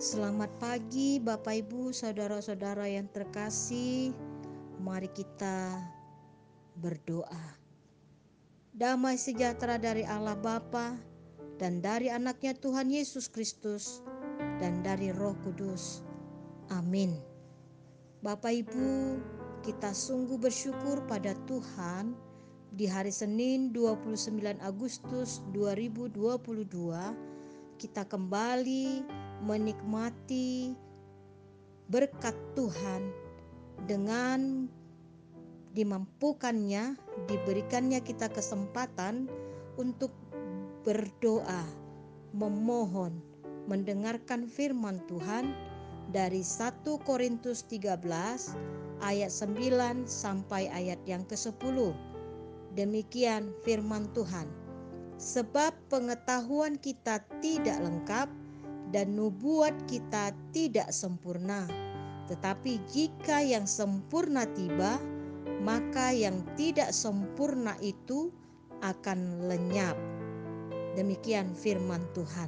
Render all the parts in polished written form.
Selamat pagi Bapak Ibu, saudara-saudara yang terkasih. Mari kita berdoa. Damai sejahtera dari Allah Bapa dan dari anaknya Tuhan Yesus Kristus dan dari Roh Kudus. Amin. Bapak Ibu, kita sungguh bersyukur pada Tuhan di hari Senin 29 Agustus 2022 kita kembali menikmati berkat Tuhan dengan dimampukannya, diberikannya kita kesempatan untuk berdoa, memohon, mendengarkan firman Tuhan dari 1 Korintus 13 ayat 9 sampai ayat yang ke-10. Demikian firman Tuhan. Sebab pengetahuan kita tidak lengkap dan nubuat kita tidak sempurna. Tetapi jika yang sempurna tiba, maka yang tidak sempurna itu akan lenyap. Demikian firman Tuhan.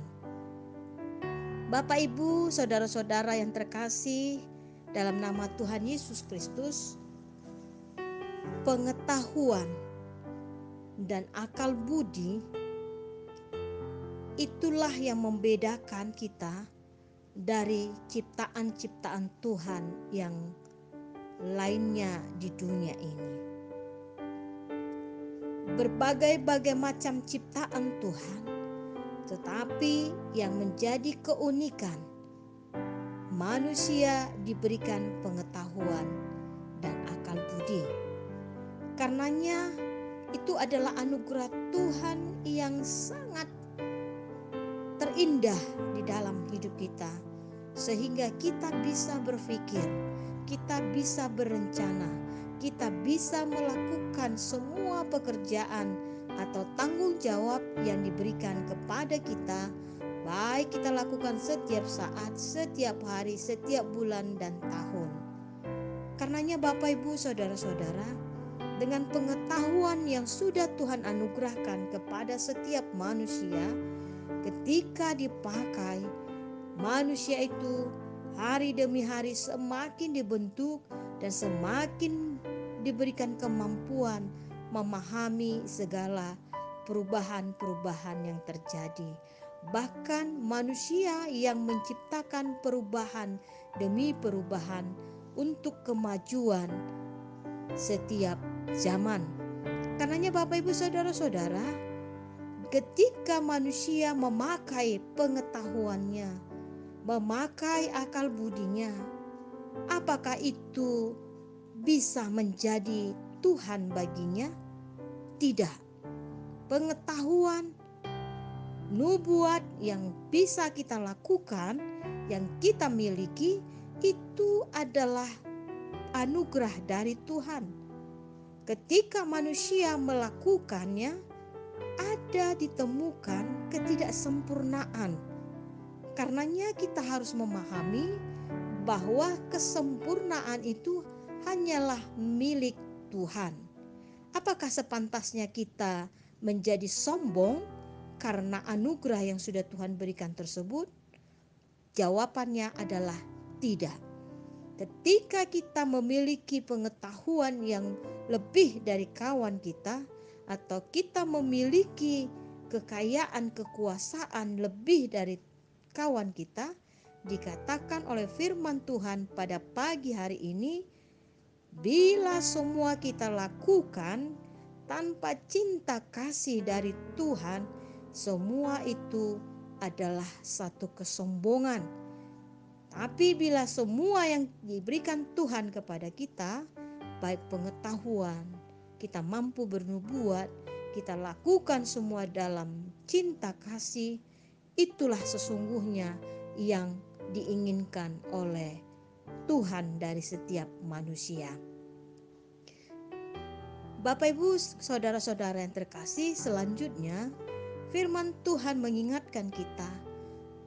Bapak Ibu, saudara-saudara yang terkasih, dalam nama Tuhan Yesus Kristus, pengetahuan dan akal budi itulah yang membedakan kita dari ciptaan-ciptaan Tuhan yang lainnya di dunia ini. Berbagai-bagai macam ciptaan Tuhan, tetapi yang menjadi keunikan, manusia diberikan pengetahuan dan akal budi. Karenanya itu adalah anugerah Tuhan yang sangat terindah di dalam hidup kita, sehingga kita bisa berpikir, kita bisa berencana, kita bisa melakukan semua pekerjaan atau tanggung jawab yang diberikan kepada kita, baik kita lakukan setiap saat, setiap hari, setiap bulan dan tahun. Karenanya Bapak Ibu, saudara-saudara, dengan pengetahuan yang sudah Tuhan anugerahkan kepada setiap manusia, ketika dipakai, manusia itu hari demi hari semakin dibentuk dan semakin diberikan kemampuan memahami segala perubahan-perubahan yang terjadi. Bahkan manusia yang menciptakan perubahan demi perubahan untuk kemajuan setiap zaman. Karenanya Bapak Ibu saudara-saudara, ketika manusia memakai pengetahuannya, memakai akal budinya, apakah itu bisa menjadi Tuhan baginya? Tidak. Pengetahuan, nubuat yang bisa kita lakukan, yang kita miliki, itu adalah anugerah dari Tuhan. Ketika manusia melakukannya, ada ditemukan ketidaksempurnaan. Karenanya kita harus memahami bahwa kesempurnaan itu hanyalah milik Tuhan. Apakah sepantasnya kita menjadi sombong karena anugerah yang sudah Tuhan berikan tersebut? Jawabannya adalah tidak. Ketika kita memiliki pengetahuan yang lebih dari kawan kita, atau kita memiliki kekayaan kekuasaan lebih dari kawan kita, dikatakan oleh firman Tuhan pada pagi hari ini, bila semua kita lakukan tanpa cinta kasih dari Tuhan, semua itu adalah satu kesombongan. Tapi bila semua yang diberikan Tuhan kepada kita, baik pengetahuan, kita mampu bernubuat, kita lakukan semua dalam cinta kasih, itulah sesungguhnya yang diinginkan oleh Tuhan dari setiap manusia. Bapak Ibu, saudara-saudara yang terkasih, selanjutnya firman Tuhan mengingatkan kita,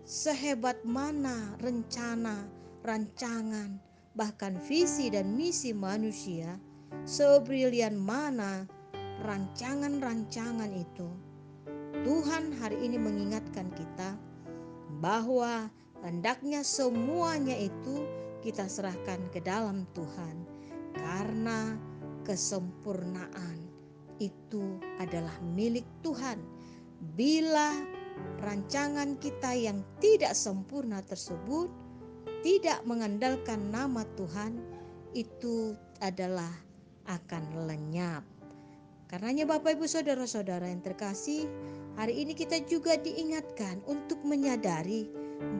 sehebat mana rencana, rancangan, bahkan visi dan misi manusia, sebrilian mana rancangan-rancangan itu, Tuhan hari ini mengingatkan kita bahwa Hendaknya semuanya itu kita serahkan ke dalam Tuhan, karena kesempurnaan itu adalah milik Tuhan. Bila rancangan kita yang tidak sempurna tersebut tidak mengandalkan nama Tuhan, itu adalah akan lenyap. Karenanya Bapak Ibu Saudara-saudara yang terkasih, hari ini kita juga diingatkan untuk menyadari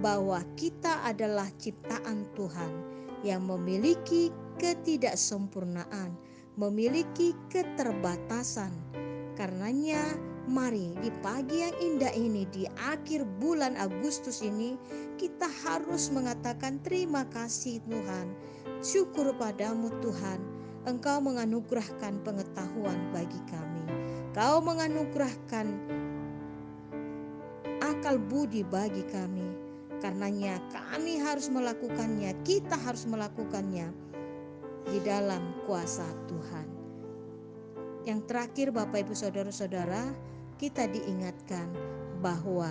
bahwa kita adalah ciptaan Tuhan yang memiliki ketidaksempurnaan, memiliki keterbatasan. Karenanya mari di pagi yang indah ini, di akhir bulan Agustus ini, kita harus mengatakan terima kasih Tuhan, syukur padamu Tuhan, Engkau menganugerahkan pengetahuan bagi kami. Kau menganugerahkan akal budi bagi kami. Karenanya kami harus melakukannya, kita harus melakukannya di dalam kuasa Tuhan. Yang terakhir Bapak Ibu Saudara-saudara, kita diingatkan bahwa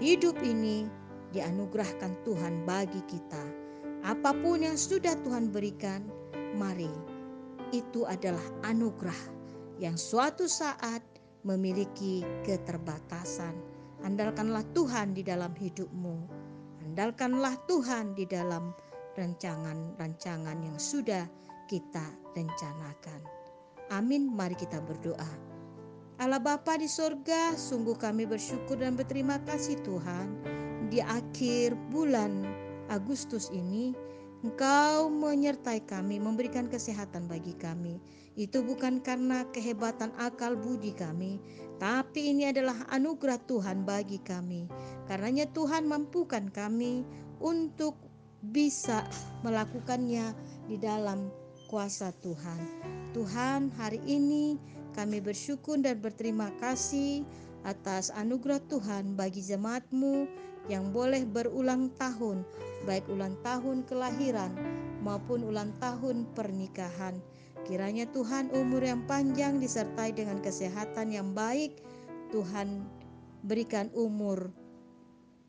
hidup ini dianugerahkan Tuhan bagi kita. Apapun yang sudah Tuhan berikan, mari, itu adalah anugerah yang suatu saat memiliki keterbatasan. Andalkanlah Tuhan di dalam hidupmu. Andalkanlah Tuhan di dalam rancangan-rancangan yang sudah kita rencanakan. Amin, mari kita berdoa. Allah Bapa di sorga, sungguh kami bersyukur dan berterima kasih Tuhan. Di akhir bulan Agustus ini, Engkau menyertai kami, memberikan kesehatan bagi kami. Itu bukan karena kehebatan akal budi kami, tapi ini adalah anugerah Tuhan bagi kami. Karenanya Tuhan mampukan kami untuk bisa melakukannya di dalam kuasa Tuhan. Tuhan, hari ini kami bersyukur dan berterima kasih atas anugerah Tuhan bagi jemaat-Mu yang boleh berulang tahun, baik ulang tahun kelahiran maupun ulang tahun pernikahan. Kiranya Tuhan umur yang panjang disertai dengan kesehatan yang baik. Tuhan berikan umur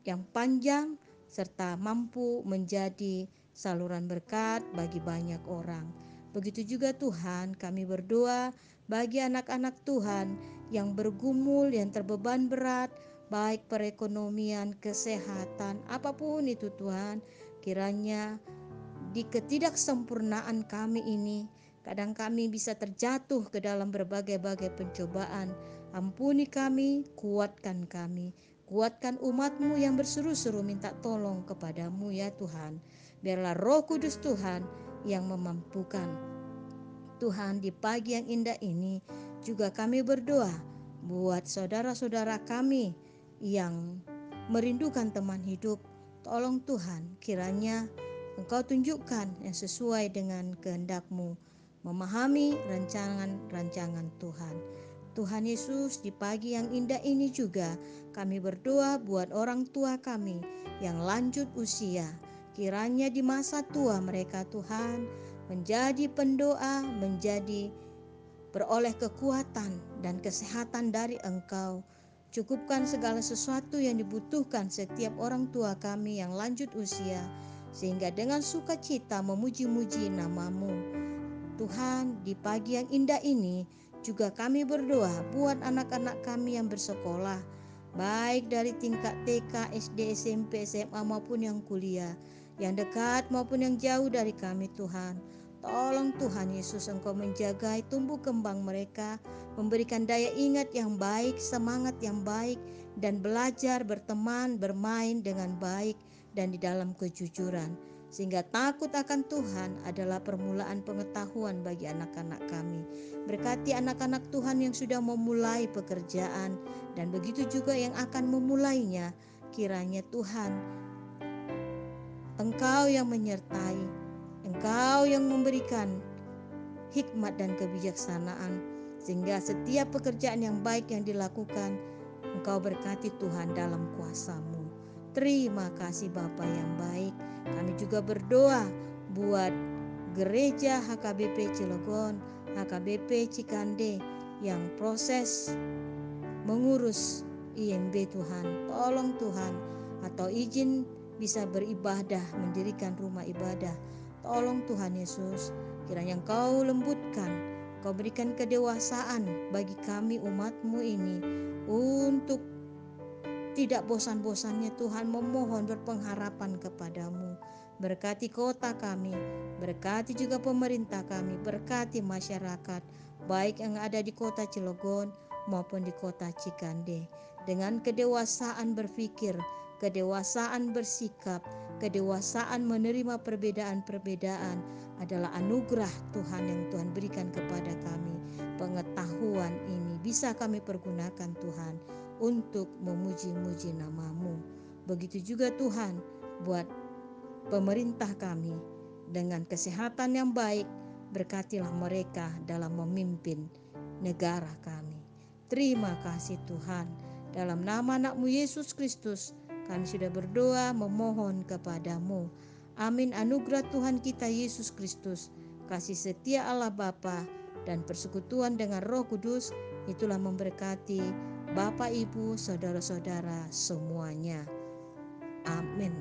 yang panjang serta mampu menjadi saluran berkat bagi banyak orang. Begitu juga Tuhan, kami berdoa bagi anak-anak Tuhan yang bergumul, yang terbeban berat, baik perekonomian, kesehatan, apapun itu Tuhan. Kiranya di ketidaksempurnaan kami ini, kadang kami bisa terjatuh ke dalam berbagai-bagai pencobaan. Ampuni kami, kuatkan kami. Kuatkan umat-Mu yang berseru-seru minta tolong kepadamu ya Tuhan. Biarlah Roh Kudus Tuhan yang memampukan. Tuhan, di pagi yang indah ini juga kami berdoa buat saudara-saudara kami yang merindukan teman hidup. Tolong Tuhan, kiranya Engkau tunjukkan yang sesuai dengan kehendak-Mu, memahami rancangan-rancangan Tuhan. Tuhan Yesus, di pagi yang indah ini juga kami berdoa buat orang tua kami yang lanjut usia. Kiranya di masa tua mereka Tuhan menjadi pendoa, menjadi beroleh kekuatan dan kesehatan dari Engkau. Cukupkan segala sesuatu yang dibutuhkan setiap orang tua kami yang lanjut usia, sehingga dengan sukacita memuji-muji nama-Mu. Tuhan, di pagi yang indah ini juga kami berdoa buat anak-anak kami yang bersekolah, baik dari tingkat TK, SD, SMP, SMA maupun yang kuliah, yang dekat maupun yang jauh dari kami Tuhan. Tolong Tuhan Yesus, Engkau menjaga tumbuh kembang mereka, memberikan daya ingat yang baik, semangat yang baik, dan belajar, berteman, bermain dengan baik dan di dalam kejujuran. Sehingga takut akan Tuhan adalah permulaan pengetahuan bagi anak-anak kami. Berkati anak-anak Tuhan yang sudah memulai pekerjaan dan begitu juga yang akan memulainya. Kiranya Tuhan, Engkau yang menyertai, Engkau yang memberikan hikmat dan kebijaksanaan, sehingga setiap pekerjaan yang baik yang dilakukan, Engkau berkati Tuhan dalam kuasa-Mu. Terima kasih Bapa yang baik. Kami juga berdoa buat gereja HKBP Cilegon, HKBP Cikande yang proses mengurus IMB Tuhan. Tolong Tuhan, atau izin bisa beribadah, mendirikan rumah ibadah. Tolong Tuhan Yesus, kiranya Engkau lembutkan, Kau berikan kedewasaan bagi kami umat-Mu ini untuk tidak bosan-bosannya Tuhan memohon berpengharapan kepadamu. Berkati kota kami, berkati juga pemerintah kami, berkati masyarakat, baik yang ada di kota Cilegon maupun di kota Cikande. Dengan kedewasaan berpikir, kedewasaan bersikap, kedewasaan menerima perbedaan-perbedaan adalah anugerah Tuhan yang Tuhan berikan kepada kami. Pengetahuan ini bisa kami pergunakan Tuhan untuk memuji-muji nama-Mu. Begitu juga Tuhan buat pemerintah kami dengan kesehatan yang baik, berkatilah mereka dalam memimpin negara kami. Terima kasih Tuhan, dalam nama anak-Mu Yesus Kristus kami sudah berdoa memohon kepadamu. Amin. Anugerah Tuhan kita Yesus Kristus, kasih setia Allah Bapa dan persekutuan dengan Roh Kudus itulah memberkati Bapak, Ibu, saudara-saudara semuanya. Amin.